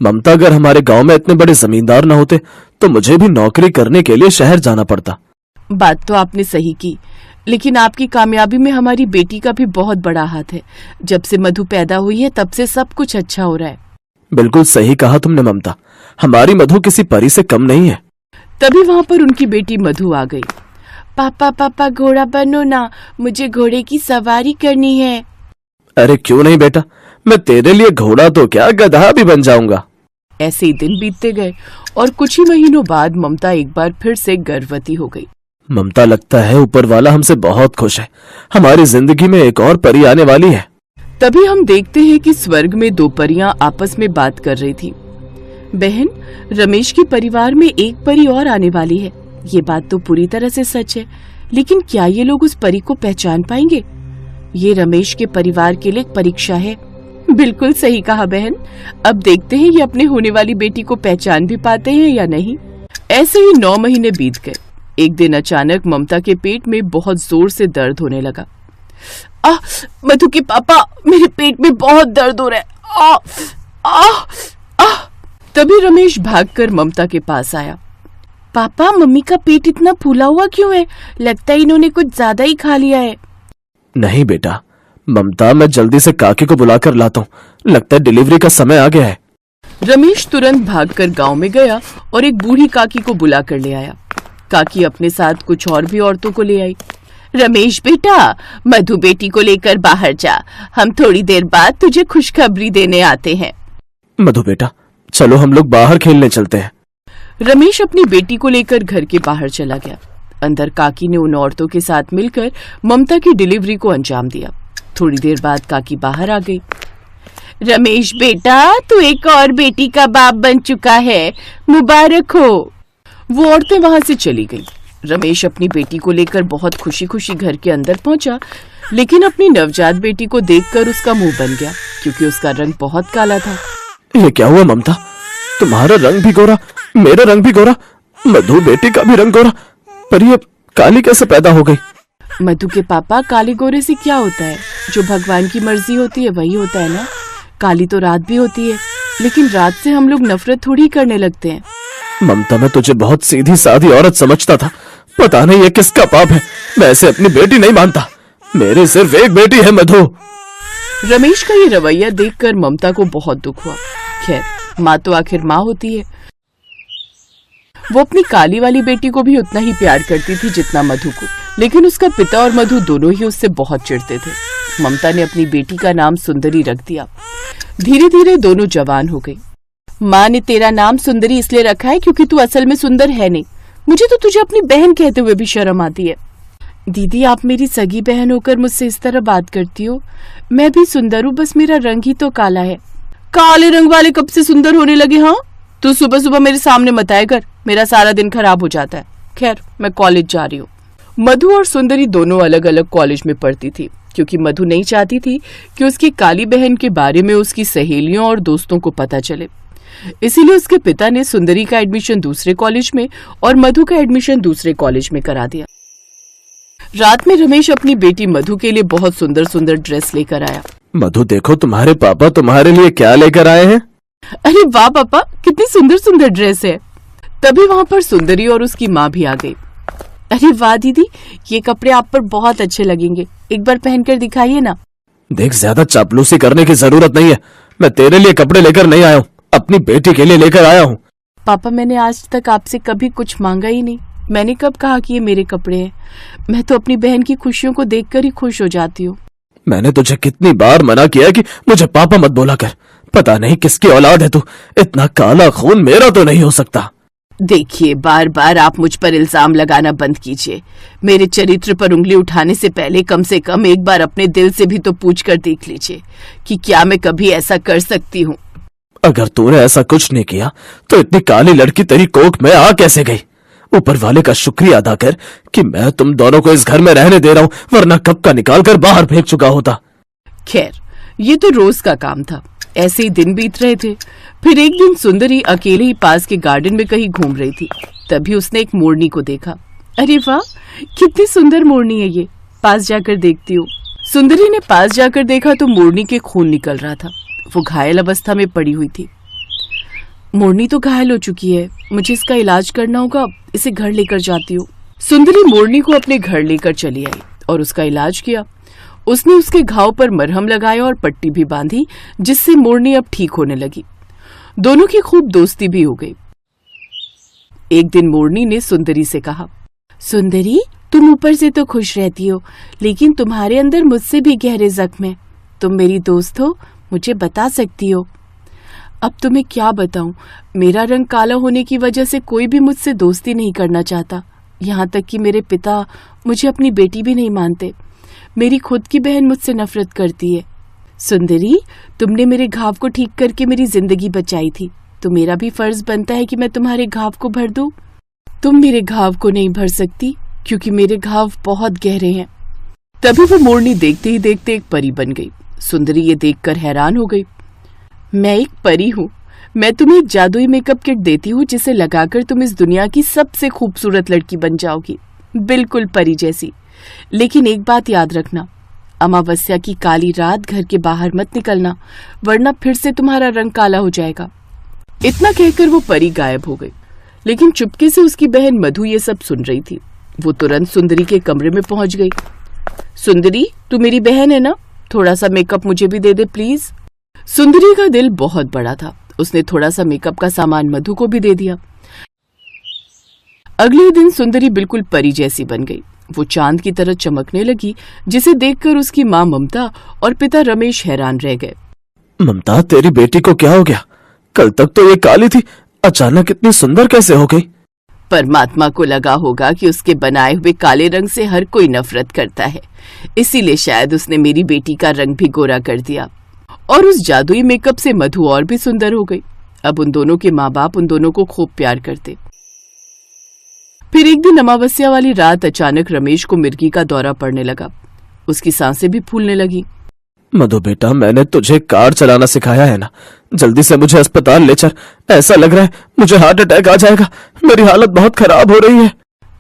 ममता, अगर हमारे गांव में इतने बड़े जमींदार न होते तो मुझे भी नौकरी करने के लिए शहर जाना पड़ता। बात तो आपने सही की, लेकिन आपकी कामयाबी में हमारी बेटी का भी बहुत बड़ा हाथ है। जब से मधु पैदा हुई है तब से सब कुछ अच्छा हो रहा है। बिल्कुल सही कहा तुमने ममता, हमारी मधु किसी परी से कम नहीं है। तभी वहाँ पर उनकी बेटी मधु आ गई। पापा पापा घोड़ा बनो ना, मुझे घोड़े की सवारी करनी है। अरे क्यों नहीं बेटा, मैं तेरे लिए घोड़ा तो क्या गधा भी बन जाऊंगा। ऐसे ही दिन बीतते गए और कुछ ही महीनों बाद ममता एक बार फिर से गर्भवती हो गई। ममता, लगता है ऊपर वाला हमसे बहुत खुश है, हमारी जिंदगी में एक और परी आने वाली है। तभी हम देखते हैं कि स्वर्ग में दो परियां आपस में बात कर रही थी। बहन, रमेश के परिवार में एक परी और आने वाली है। ये बात तो पूरी तरह से सच है, लेकिन क्या ये लोग उस परी को पहचान पाएंगे? ये रमेश के परिवार के लिए एक परीक्षा है। बिल्कुल सही कहा बहन। अब देखते हैं ये अपने होने वाली बेटी को पहचान भी पाते हैं या नहीं। ऐसे ही 9 महीने बीत गए। एक दिन अचानक ममता के पेट में बहुत जोर से दर्द होने लगा। मधु के पापा, मेरे पेट में बहुत दर्द हो रहा है। तभी रमेश भागकर ममता के पास आया। पापा, मम्मी का पेट इतना फूला हुआ क्यों है? लगता है इन्होंने कुछ ज्यादा ही खा लिया है। नहीं बेटा ममता, मैं जल्दी से काकी को बुलाकर लाता हूँ, लगता है डिलीवरी का समय आ गया है। रमेश तुरंत भागकर गांव में गया और एक बूढ़ी काकी को बुलाकर ले आया। काकी अपने साथ कुछ और भी औरतों को ले आई। रमेश बेटा, मधु बेटी को लेकर बाहर जा, हम थोड़ी देर बाद तुझे खुशखबरी देने आते हैं। मधु बेटा, चलो हम लोग बाहर खेलने चलते हैं। रमेश अपनी बेटी को लेकर घर के बाहर चला गया। अंदर काकी ने उन औरतों के साथ मिलकर ममता की डिलीवरी को अंजाम दिया। थोड़ी देर बाद काकी बाहर आ गई। रमेश बेटा, तू एक और बेटी का बाप बन चुका है, मुबारक हो। वो औरतें वहां से चली गईं। रमेश अपनी बेटी को लेकर बहुत खुशी खुशी घर के अंदर पहुंचा, लेकिन अपनी नवजात बेटी को देखकर उसका मुंह बन गया, क्योंकि उसका रंग बहुत काला था। ये क्या हुआ ममता, तुम्हारा रंग भी गोरा, मेरा रंग भी गोरा, मधु बेटी का भी रंग गोरा, पर ये काली कैसे पैदा हो गई? मधु के पापा, काले गोरे से क्या होता है? जो भगवान की मर्जी होती है वही होता है ना। काली तो रात भी होती है, लेकिन रात से हम लोग नफरत थोड़ी करने लगते हैं। ममता, मैं तुझे बहुत सीधी सादी औरत समझता था, पता नहीं ये किसका पाप है। मैं ऐसे अपनी बेटी नहीं मानता, मेरी सिर्फ एक बेटी है मधु। रमेश का ये रवैया देखकर ममता को बहुत दुख हुआ। खैर, माँ तो आखिर माँ होती है। वो अपनी काली वाली बेटी को भी उतना ही प्यार करती थी जितना मधु को, लेकिन उसका पिता और मधु दोनों ही उससे बहुत चिढ़ते थे। ममता ने अपनी बेटी का नाम सुंदरी रख दिया। धीरे धीरे दोनों जवान हो गई। माँ ने तेरा नाम सुंदरी इसलिए रखा है क्योंकि तू असल में सुंदर है नहीं। मुझे तो तुझे अपनी बहन कहते हुए भी शर्म आती है। दीदी, आप मेरी सगी बहन होकर मुझसे इस तरह बात करती हो। मैं भी सुंदर हूँ, बस मेरा रंग ही तो काला है। काले रंग वाले कब से सुंदर होने लगे? हाँ, तू सुबह सुबह मेरे सामने मत आया कर, मेरा सारा दिन खराब हो जाता है। खैर, मैं कॉलेज जा रही हूँ। मधु और सुंदरी दोनों अलग अलग कॉलेज में पढ़ती थी, क्योंकि मधु नहीं चाहती थी कि उसकी काली बहन के बारे में उसकी सहेलियों और दोस्तों को पता चले। इसीलिए उसके पिता ने सुंदरी का एडमिशन दूसरे कॉलेज में और मधु का एडमिशन दूसरे कॉलेज में करा दिया। रात में रमेश अपनी बेटी मधु के लिए बहुत सुंदर सुंदर ड्रेस लेकर आया। मधु, देखो तुम्हारे पापा तुम्हारे लिए क्या लेकर आए हैं। अरे वाह पापा, कितनी सुंदर सुंदर ड्रेस है। तभी वहाँ पर सुंदरी और उसकी माँ भी आ गई। अरे वाह दीदी, ये कपड़े आप पर बहुत अच्छे लगेंगे, एक बार पहनकर दिखाइए ना। देख, ज्यादा चापलूसी करने की जरूरत नहीं है। मैं तेरे लिए कपड़े लेकर नहीं आया हूँ, अपनी बेटी के लिए लेकर आया हूँ। पापा, मैंने आज तक आपसे कभी कुछ मांगा ही नहीं। मैंने कब कहा कि ये मेरे कपड़े हैं? मैं तो अपनी बहन की खुशियों को देखकर ही खुश हो जाती हूँ। मैंने तुझे कितनी बार मना किया कि मुझे पापा मत बोला कर। पता नहीं किसकी औलाद है तू, इतना काला खून मेरा तो नहीं हो सकता। देखिए, बार बार आप मुझ पर इल्जाम लगाना बंद कीजिए। मेरे चरित्र पर उंगली उठाने से पहले कम से कम एक बार अपने दिल से भी तो पूछ कर देख लीजिए कि क्या मैं कभी ऐसा कर सकती हूँ। अगर तूने ऐसा कुछ नहीं किया तो इतनी काली लड़की तेरी कोख में आ कैसे गई? ऊपर वाले का शुक्रिया अदा कर कि मैं तुम दोनों को इस घर में रहने दे रहा हूँ, वरना कब का निकाल कर बाहर फेंक चुका होता। खैर, ये तो रोज का काम था। ऐसे ही दिन बीत रहे थे। फिर एक दिन सुंदरी अकेले ही पास के गार्डन में कहीं घूम रही थी। तभी उसने एक मोरनी को देखा। अरे वाह, कितनी सुंदर मोरनी है ये, पास जाकर देखती हूँ। सुंदरी ने पास जाकर देखा तो मोरनी के खून निकल रहा था। वो घायल अवस्था में पड़ी हुई थी। मोरनी तो घायल हो चुकी है, मुझे इसका इलाज करना होगा, इसे घर लेकर जाती हूँ। सुंदरी मोरनी को अपने घर लेकर चली आई और उसका इलाज किया। उसने उसके घाव पर मरहम लगाया और पट्टी भी बांधी, जिससे मोरनी अब ठीक होने लगी। दोनों की खूब दोस्ती भी हो गई। एक दिन मोरनी ने सुंदरी से कहा, सुंदरी, तुम ऊपर से तो खुश रहती हो, लेकिन तुम्हारे अंदर मुझसे भी गहरे जख्म हैं। तुम मेरी दोस्त हो, मुझे बता सकती हो। अब तुम्हें क्या बताऊं, मेरा रंग काला होने की वजह से कोई भी मुझसे दोस्ती नहीं करना चाहता। यहाँ तक कि मेरे पिता मुझे अपनी बेटी भी नहीं मानते। मेरी खुद की बहन मुझसे नफरत करती है। सुंदरी, तुमने मेरे घाव को ठीक करके मेरी जिंदगी बचाई थी, तो मेरा भी फर्ज बनता है कि मैं तुम्हारे घाव को भर दूं। तुम मेरे घाव को नहीं भर सकती, क्योंकि मेरे घाव बहुत गहरे हैं। तभी वो मोरनी देखते ही देखते एक परी बन गई। सुंदरी ये देखकर हैरान हो गई। मैं एक परी हूँ। मैं तुम्हें एक जादुई मेकअप किट देती हूँ, जिसे लगाकर तुम इस दुनिया की सबसे खूबसूरत लड़की बन जाओगी, बिल्कुल परी जैसी। लेकिन एक बात याद रखना, अमावस्या की काली रात घर के बाहर मत निकलना, वरना फिर से तुम्हारा रंग काला हो जाएगा। इतना कहकर वो परी गायब हो गई। लेकिन चुपके से उसकी बहन मधु ये सब सुन रही थी। वो तुरंत सुंदरी के कमरे में पहुंच गई। सुंदरी, तू मेरी बहन है ना, थोड़ा सा मेकअप मुझे भी दे दे प्लीज। सुंदरी का दिल बहुत बड़ा था। उसने थोड़ा सा मेकअप का सामान मधु को भी दे दिया। अगले दिन सुंदरी बिल्कुल परी जैसी बन गई। वो चांद की तरह चमकने लगी, जिसे देखकर उसकी माँ ममता और पिता रमेश हैरान रह गए। ममता, तेरी बेटी को क्या हो गया? कल तक तो ये काली थी, अचानक इतनी सुंदर कैसे हो गई? परमात्मा को लगा होगा कि उसके बनाए हुए काले रंग से हर कोई नफरत करता है, इसीलिए शायद उसने मेरी बेटी का रंग भी गोरा कर दिया। और उस जादुई मेकअप से मधु और भी सुंदर हो गई। अब उन दोनों के माँ बाप उन दोनों को खूब प्यार करते। फिर एक दिन अमावस्या वाली रात अचानक रमेश को मिर्गी का दौरा पड़ने लगा। उसकी सांसें भी फूलने लगी। मधु बेटा, मैंने तुझे कार चलाना सिखाया है ना, जल्दी से मुझे अस्पताल ले चल। ऐसा लग रहा है मुझे हार्ट अटैक आ जाएगा, मेरी हालत बहुत खराब हो रही है।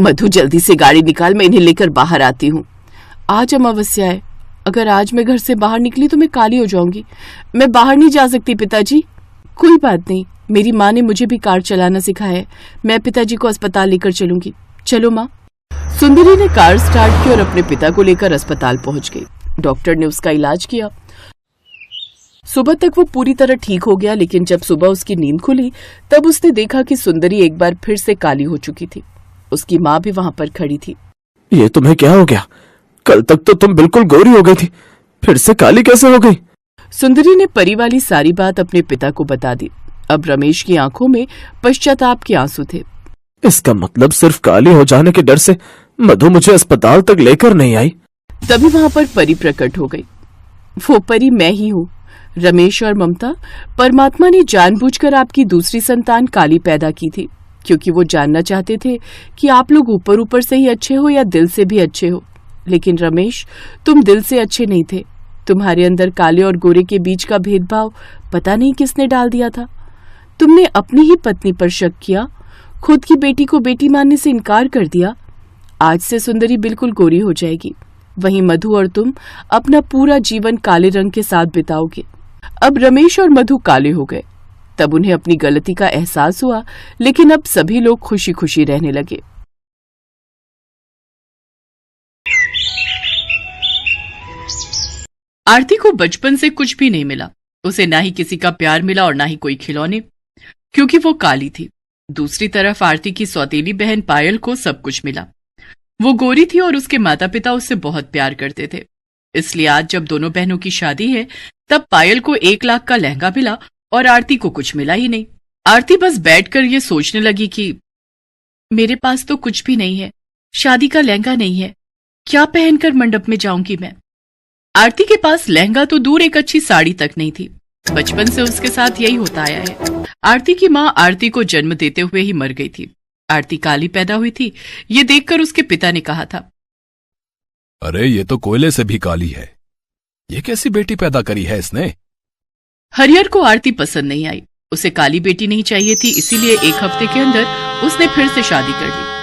मधु, जल्दी से गाड़ी निकाल, मैं इन्हें लेकर बाहर आती हूँ। आज अमावस्या है, अगर आज मैं घर से बाहर निकली तो मैं काली हो जाऊंगी। मैं बाहर नहीं जा सकती पिताजी। कोई बात नहीं, मेरी माँ ने मुझे भी कार चलाना सिखाया है, मैं पिताजी को अस्पताल लेकर चलूंगी। चलो माँ। सुंदरी ने कार स्टार्ट की और अपने पिता को लेकर अस्पताल पहुंच गई। डॉक्टर ने उसका इलाज किया। सुबह तक वो पूरी तरह ठीक हो गया, लेकिन जब सुबह उसकी नींद खुली तब उसने देखा कि सुंदरी एक बार फिर से काली हो चुकी थी। उसकी माँ भी वहां पर खड़ी थी। ये तुम्हें क्या हो गया? कल तक तो तुम बिल्कुल गोरी हो गई थी, फिर से काली कैसे हो गई? सुंदरी ने परी वाली सारी बात अपने पिता को बता दी। अब रमेश की आंखों में पश्चाताप के आंसू थे। इसका मतलब सिर्फ काली हो जाने के डर से मधु मुझे अस्पताल तक लेकर नहीं आई। तभी वहां पर परी प्रकट हो गई। वो परी मैं ही हूँ। रमेश और ममता, परमात्मा ने जानबूझकर आपकी दूसरी संतान काली पैदा की थी, क्योंकि वो जानना चाहते थे कि आप लोग ऊपर ऊपर से ही अच्छे हो या दिल से भी अच्छे हो। लेकिन रमेश, तुम दिल से अच्छे नहीं थे। तुम्हारे अंदर काले और गोरे के बीच का भेदभाव पता नहीं किसने डाल दिया था। तुमने अपनी ही पत्नी पर शक किया, खुद की बेटी को बेटी मानने से इनकार कर दिया। आज से सुंदरी बिल्कुल गोरी हो जाएगी, वहीं मधु और तुम अपना पूरा जीवन काले रंग के साथ बिताओगे। अब रमेश और मधु काले हो गए। तब उन्हें अपनी गलती का एहसास हुआ, लेकिन अब सभी लोग खुशी खुशी रहने लगे। आरती को बचपन से कुछ भी नहीं मिला। उसे ना ही किसी का प्यार मिला और ना ही कोई खिलौने, क्योंकि वो काली थी। दूसरी तरफ आरती की सौतेली बहन पायल को सब कुछ मिला। वो गोरी थी और उसके माता पिता उससे बहुत प्यार करते थे। इसलिए आज जब दोनों बहनों की शादी है, तब पायल को 1 लाख का लहंगा मिला और आरती को कुछ मिला ही नहीं। आरती बस बैठकर ये सोचने लगी कि मेरे पास तो कुछ भी नहीं है, शादी का लहंगा नहीं है, क्या पहनकर मंडप में जाऊंगी मैं। आरती के पास लहंगा तो दूर, एक अच्छी साड़ी तक नहीं थी। बचपन से उसके साथ यही होता आया है। आरती की माँ आरती को जन्म देते हुए ही मर गई थी। आरती काली पैदा हुई थी, ये देखकर उसके पिता ने कहा था, अरे ये तो कोयले से भी काली है, ये कैसी बेटी पैदा करी है इसने। हरिहर को आरती पसंद नहीं आई। उसे काली बेटी नहीं चाहिए थी, इसीलिए 1 हफ्ते के अंदर उसने फिर से शादी कर ली।